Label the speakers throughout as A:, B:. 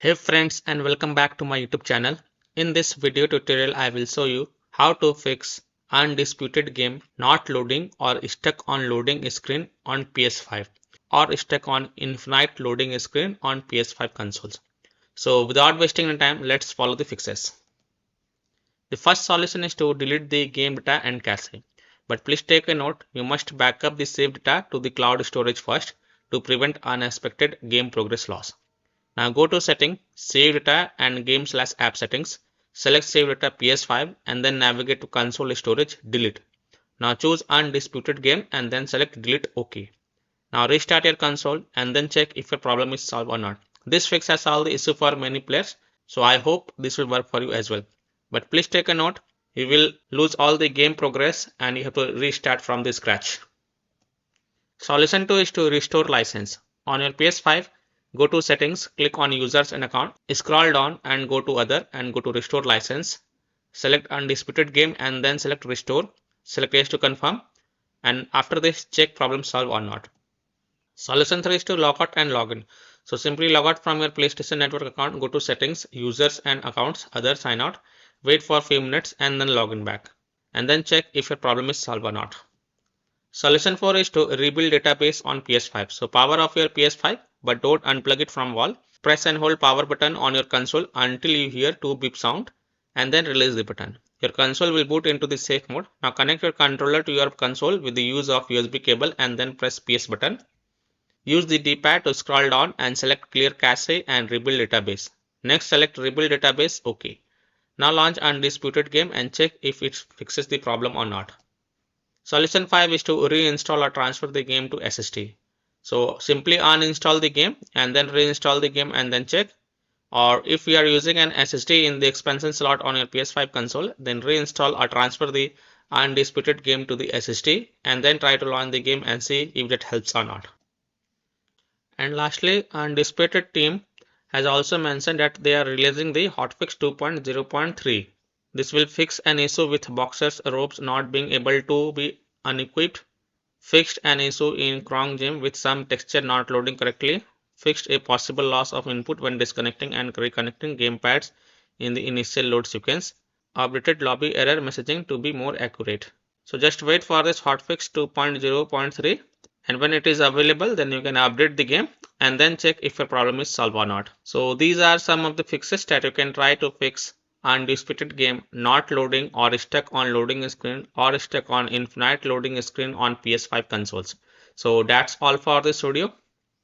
A: Hey friends, and welcome back to my YouTube channel. In this video tutorial I will show you how to fix undisputed game not loading or stuck on loading screen on PS5 or stuck on infinite loading screen on PS5 consoles. So without wasting any time, let's follow the fixes. The first solution is to delete the game data and cache. But please take a note, you must back up the saved data to the cloud storage first to prevent unexpected game progress loss. Now go to setting, save data and game/app settings. Select save data PS5 and then navigate to console storage, delete. Now choose undisputed game and then select delete OK. Now restart your console and then check if your problem is solved or not. This fix has solved the issue for many players, so I hope this will work for you as well. But please take a note, you will lose all the game progress and you have to restart from the scratch. Solution 2 is to restore license. On your PS5, go to settings, click on users and account, scroll down and go to other and go to restore license. Select undisputed game and then select restore. Select yes to confirm, and after this check problem solved or not. Solution 3 is to log out and log in. So simply log out from your PlayStation Network account, go to settings, users and accounts, other sign out, wait for a few minutes and then log in back. And then check if your problem is solved or not. Solution 4 is to rebuild database on PS5. So power off your PS5 but don't unplug it from wall. Press and hold power button on your console until you hear 2 beep sound and then release the button. Your console will boot into the safe mode. Now connect your controller to your console with the use of USB cable and then press PS button. Use the D-pad to scroll down and select clear cache and rebuild database. Next select rebuild database OK. Now launch undisputed game and check if it fixes the problem or not. Solution 5 is to reinstall or transfer the game to SSD. So simply uninstall the game and then reinstall the game and then check. Or if you are using an SSD in the expansion slot on your PS5 console, then reinstall or transfer the undisputed game to the SSD and then try to launch the game and see if that helps or not. And lastly, Undisputed team has also mentioned that they are releasing the hotfix 2.0.3. This will fix an issue with boxers robes not being able to be unequipped, fixed an issue in Chrome Gym with some texture not loading correctly, fixed a possible loss of input when disconnecting and reconnecting gamepads in the initial load sequence, updated lobby error messaging to be more accurate. So just wait for this hotfix 2.0.3, and when it is available then you can update the game and then check if your problem is solved or not. So these are some of the fixes that you can try to fix undisputed game not loading or stuck on loading screen or stuck on infinite loading screen on PS5 consoles. So that's all for this video.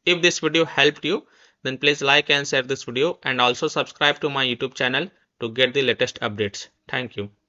A: If this video helped you, then please like and share this video and also subscribe to my YouTube channel to get the latest updates. Thank you.